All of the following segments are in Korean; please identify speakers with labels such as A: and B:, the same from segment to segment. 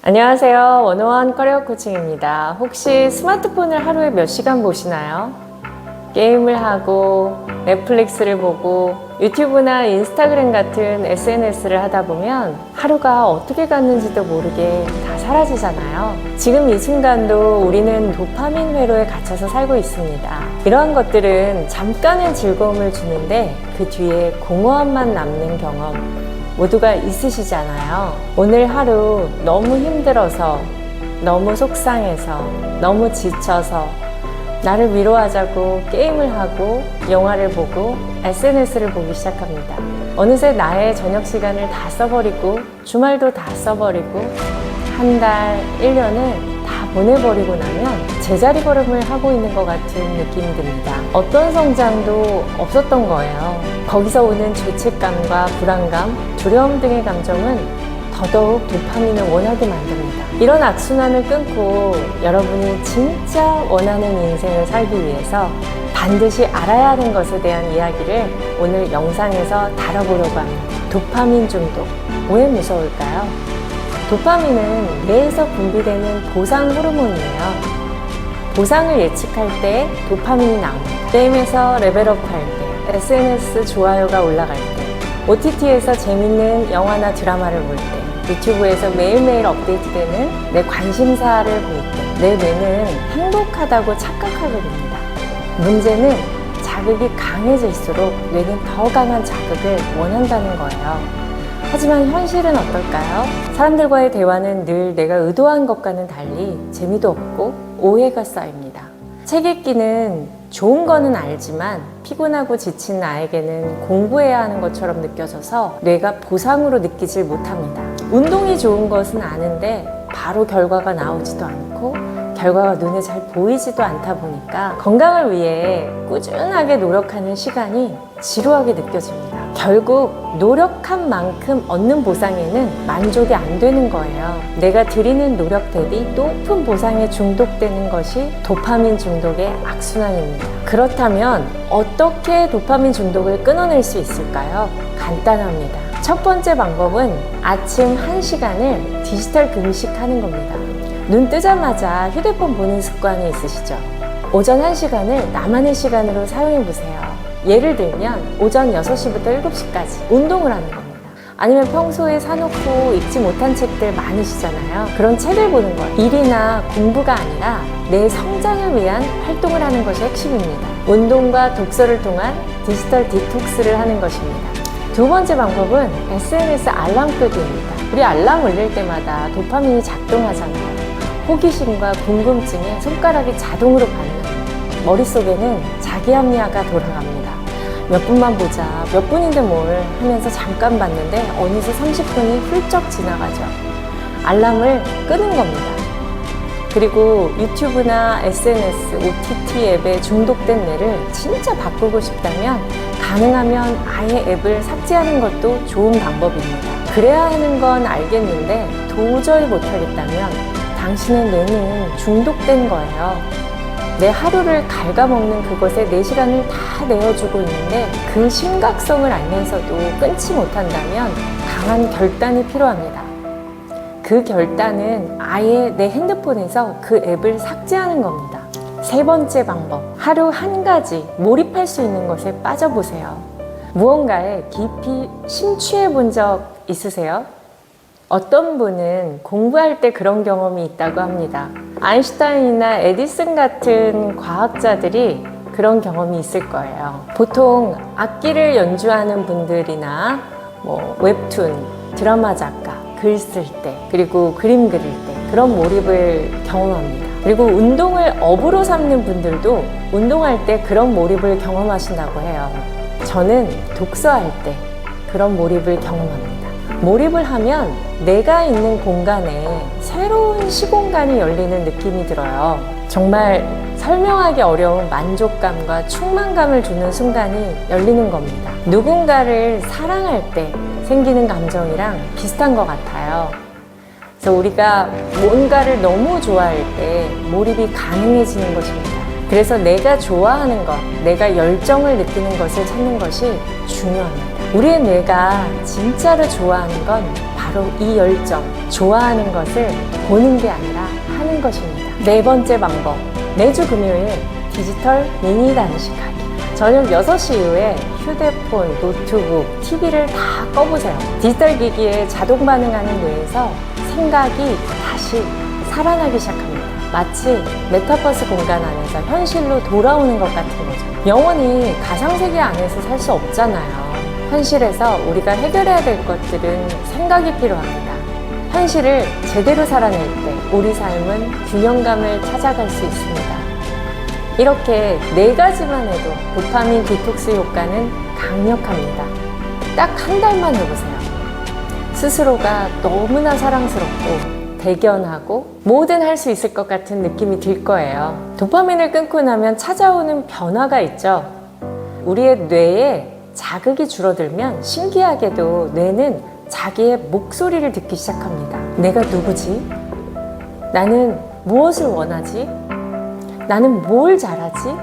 A: 안녕하세요. 원어원 커리어 코칭입니다. 혹시 스마트폰을 하루에 몇 시간 보시나요? 게임을 하고 넷플릭스를 보고 유튜브나 인스타그램 같은 SNS를 하다 보면 하루가 어떻게 갔는지도 모르게 다 사라지잖아요. 지금 이 순간도 우리는 도파민 회로에 갇혀서 살고 있습니다. 이러한 것들은 잠깐의 즐거움을 주는데 그 뒤에 공허함만 남는 경험 모두가 있으시잖아요. 오늘 하루 너무 힘들어서, 너무 속상해서, 너무 지쳐서 나를 위로하자고 게임을 하고 영화를 보고 SNS를 보기 시작합니다. 어느새 나의 저녁 시간을 다 써버리고 주말도 다 써버리고 한 달, 1년을 다 보내버리고 나면 제자리 걸음을 하고 있는 것 같은 느낌이 듭니다. 어떤 성장도 없었던 거예요. 거기서 오는 죄책감과 불안감, 두려움 등의 감정은 더더욱 도파민을 원하게 만듭니다. 이런 악순환을 끊고 여러분이 진짜 원하는 인생을 살기 위해서 반드시 알아야 하는 것에 대한 이야기를 오늘 영상에서 다뤄보려고 합니다. 도파민 중독. 왜 무서울까요? 도파민은 뇌에서 분비되는 보상 호르몬이에요. 보상을 예측할 때 도파민이 나옵니다. 게임에서 레벨업 할 때, SNS 좋아요가 올라갈 때, OTT에서 재밌는 영화나 드라마를 볼 때, 유튜브에서 매일매일 업데이트되는 내 관심사를 볼 때, 내 뇌는 행복하다고 착각하게 됩니다. 문제는 자극이 강해질수록 뇌는 더 강한 자극을 원한다는 거예요. 하지만 현실은 어떨까요? 사람들과의 대화는 늘 내가 의도한 것과는 달리 재미도 없고 오해가 쌓입니다. 책 읽기는 좋은 거는 알지만 피곤하고 지친 나에게는 공부해야 하는 것처럼 느껴져서 뇌가 보상으로 느끼질 못합니다. 운동이 좋은 것은 아는데 바로 결과가 나오지도 않고 결과가 눈에 잘 보이지도 않다 보니까 건강을 위해 꾸준하게 노력하는 시간이 지루하게 느껴집니다. 결국 노력한 만큼 얻는 보상에는 만족이 안 되는 거예요. 내가 들이는 노력 대비 높은 보상에 중독되는 것이 도파민 중독의 악순환입니다. 그렇다면 어떻게 도파민 중독을 끊어낼 수 있을까요? 간단합니다. 첫 번째 방법은 아침 1시간을 디지털 금식하는 겁니다. 눈 뜨자마자 휴대폰 보는 습관이 있으시죠? 오전 1시간을 나만의 시간으로 사용해보세요. 예를 들면 오전 6시부터 7시까지 운동을 하는 겁니다. 아니면 평소에 사놓고 읽지 못한 책들 많으시잖아요. 그런 책을 보는 거예요. 일이나 공부가 아니라 내 성장을 위한 활동을 하는 것이 핵심입니다. 운동과 독서를 통한 디지털 디톡스를 하는 것입니다. 두 번째 방법은 SNS 알람 끄기입니다. 우리 알람 울릴 때마다 도파민이 작동하잖아요. 호기심과 궁금증에 손가락이 자동으로 반응합니다. 머릿속에는 자기 합리화가 돌아갑니다. 몇 분만 보자, 몇 분인데 뭘 하면서 잠깐 봤는데 어느새 30분이 훌쩍 지나가죠. 알람을 끄는 겁니다. 그리고 유튜브나 SNS, OTT 앱에 중독된 뇌를 진짜 바꾸고 싶다면 가능하면 아예 앱을 삭제하는 것도 좋은 방법입니다. 그래야 하는 건 알겠는데 도저히 못하겠다면 당신의 뇌는 중독된 거예요. 내 하루를 갉아먹는 그것에 내 시간을 다 내어주고 있는데 그 심각성을 알면서도 끊지 못한다면 강한 결단이 필요합니다. 그 결단은 아예 내 핸드폰에서 그 앱을 삭제하는 겁니다. 세 번째 방법, 하루 한 가지 몰입할 수 있는 것에 빠져보세요. 무언가에 깊이 심취해 본 적 있으세요? 어떤 분은 공부할 때 그런 경험이 있다고 합니다. 아인슈타인이나 에디슨 같은 과학자들이 그런 경험이 있을 거예요. 보통 악기를 연주하는 분들이나 웹툰, 드라마 작가, 글 쓸 때, 그리고 그림 그릴 때 그런 몰입을 경험합니다. 그리고 운동을 업으로 삼는 분들도 운동할 때 그런 몰입을 경험하신다고 해요. 저는 독서할 때 그런 몰입을 경험합니다. 몰입을 하면 내가 있는 공간에 새로운 시공간이 열리는 느낌이 들어요. 정말 설명하기 어려운 만족감과 충만감을 주는 순간이 열리는 겁니다. 누군가를 사랑할 때 생기는 감정이랑 비슷한 것 같아요. 그래서 우리가 뭔가를 너무 좋아할 때 몰입이 가능해지는 것입니다. 그래서 내가 좋아하는 것, 내가 열정을 느끼는 것을 찾는 것이 중요합니다. 우리의 뇌가 진짜로 좋아하는 건 바로 바로 이 열정, 좋아하는 것을 보는 게 아니라 하는 것입니다. 네 번째 방법, 매주 금요일 디지털 미니 단식하기. 저녁 6시 이후에 휴대폰, 노트북, TV를 다 꺼보세요. 디지털 기기에 자동 반응하는 뇌에서 생각이 다시 살아나기 시작합니다. 마치 메타버스 공간 안에서 현실로 돌아오는 것 같은 거죠. 영원히 가상세계 안에서 살 수 없잖아요. 현실에서 우리가 해결해야 될 것들은 생각이 필요합니다. 현실을 제대로 살아낼 때 우리 삶은 균형감을 찾아갈 수 있습니다. 이렇게 4가지만 해도 도파민 디톡스 효과는 강력합니다. 딱 한 달만 해보세요. 스스로가 너무나 사랑스럽고 대견하고 뭐든 할 수 있을 것 같은 느낌이 들 거예요. 도파민을 끊고 나면 찾아오는 변화가 있죠. 우리의 뇌에 자극이 줄어들면 신기하게도 뇌는 자기의 목소리를 듣기 시작합니다. 내가 누구지? 나는 무엇을 원하지? 나는 뭘 잘하지?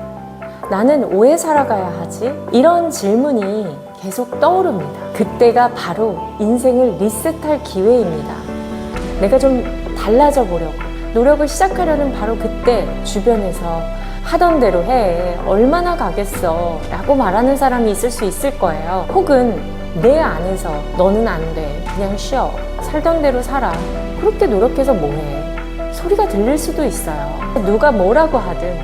A: 나는 왜 살아가야 하지? 이런 질문이 계속 떠오릅니다. 그때가 바로 인생을 리셋할 기회입니다. 내가 좀 달라져 보려고 노력을 시작하려는 바로 그때 주변에서 하던 대로 해, 얼마나 가겠어 라고 말하는 사람이 있을 수 있을 거예요. 혹은 내 안에서 너는 안 돼, 그냥 쉬어, 살던 대로 살아, 그렇게 노력해서 뭐해 소리가 들릴 수도 있어요. 누가 뭐라고 하든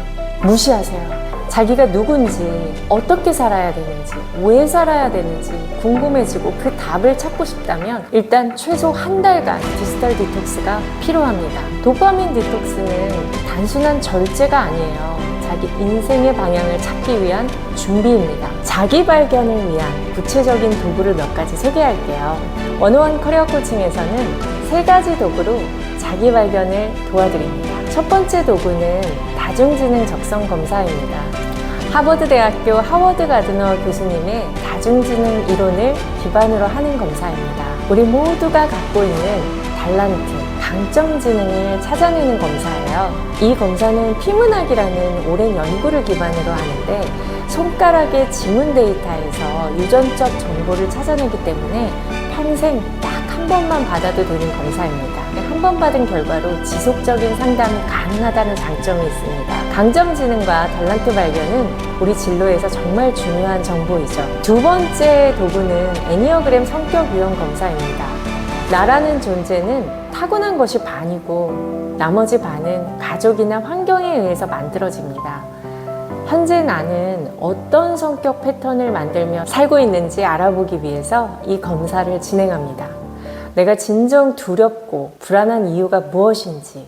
A: 무시하세요. 자기가 누군지, 어떻게 살아야 되는지, 왜 살아야 되는지 궁금해지고 그 답을 찾고 싶다면 일단 최소 한 달간 디지털 디톡스가 필요합니다. 도파민 디톡스는 단순한 절제가 아니에요. 자기 인생의 방향을 찾기 위한 준비입니다. 자기 발견을 위한 구체적인 도구를 몇 가지 소개할게요. 원어원 커리어 코칭에서는 3가지 도구로 자기 발견을 도와드립니다. 첫 번째 도구는 다중지능 적성 검사입니다. 하버드대학교 하워드 가드너 교수님의 다중지능 이론을 기반으로 하는 검사입니다. 우리 모두가 갖고 있는 달란트, 강점 지능을 찾아내는 검사예요. 이 검사는 피문학이라는 오랜 연구를 기반으로 하는데 손가락의 지문 데이터에서 유전적 정보를 찾아내기 때문에 평생 딱 한 번만 받아도 되는 검사입니다. 한 번 받은 결과로 지속적인 상담이 가능하다는 장점이 있습니다. 강점 지능과 달란트 발견은 우리 진로에서 정말 중요한 정보이죠. 두 번째 도구는 애니어그램 성격 유형 검사입니다. 나라는 존재는 타고난 것이 반이고 나머지 반은 가족이나 환경에 의해서 만들어집니다. 현재 나는 어떤 성격 패턴을 만들며 살고 있는지 알아보기 위해서 이 검사를 진행합니다. 내가 진정 두렵고 불안한 이유가 무엇인지,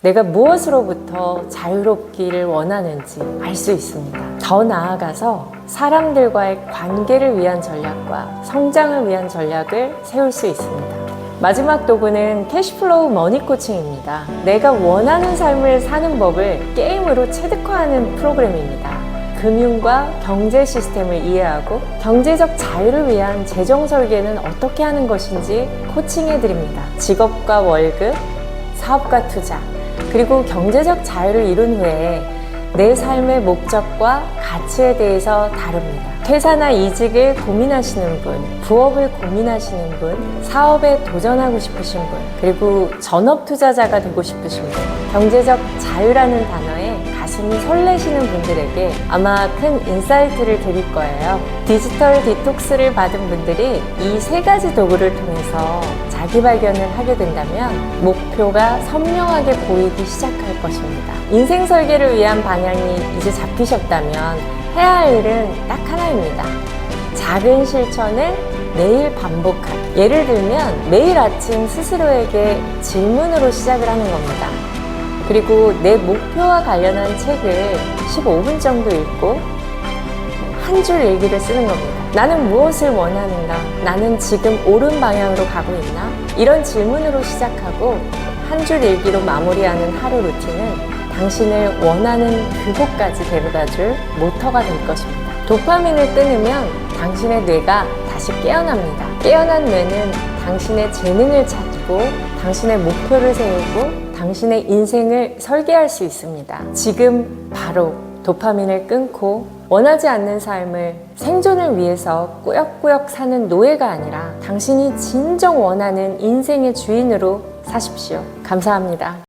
A: 내가 무엇으로부터 자유롭기를 원하는지 알 수 있습니다. 더 나아가서 사람들과의 관계를 위한 전략과 성장을 위한 전략을 세울 수 있습니다. 마지막 도구는 캐시플로우 머니 코칭입니다. 내가 원하는 삶을 사는 법을 게임으로 체득화하는 프로그램입니다. 금융과 경제 시스템을 이해하고 경제적 자유를 위한 재정 설계는 어떻게 하는 것인지 코칭해 드립니다. 직업과 월급, 사업과 투자, 그리고 경제적 자유를 이룬 후에 내 삶의 목적과 가치에 대해서 다룹니다. 퇴사나 이직을 고민하시는 분, 부업을 고민하시는 분, 사업에 도전하고 싶으신 분, 그리고 전업 투자자가 되고 싶으신 분, 경제적 자유라는 단어에 가슴이 설레시는 분들에게 아마 큰 인사이트를 드릴 거예요. 디지털 디톡스를 받은 분들이 이 3가지 도구를 통해서 자기 발견을 하게 된다면 목표가 선명하게 보이기 시작할 것입니다. 인생 설계를 위한 방향이 이제 잡히셨다면 해야 할 일은 딱 하나입니다. 작은 실천을 매일 반복하기. 예를 들면 매일 아침 스스로에게 질문으로 시작을 하는 겁니다. 그리고 내 목표와 관련한 책을 15분 정도 읽고 한 줄 일기를 쓰는 겁니다. 나는 무엇을 원하는가? 나는 지금 옳은 방향으로 가고 있나? 이런 질문으로 시작하고 한 줄 일기로 마무리하는 하루 루틴은 당신을 원하는 그곳까지 데려다줄 모터가 될 것입니다. 도파민을 끊으면 당신의 뇌가 다시 깨어납니다. 깨어난 뇌는 당신의 재능을 찾고 당신의 목표를 세우고 당신의 인생을 설계할 수 있습니다. 지금 바로 도파민을 끊고 원하지 않는 삶을 생존을 위해서 꾸역꾸역 사는 노예가 아니라 당신이 진정 원하는 인생의 주인으로 사십시오. 감사합니다.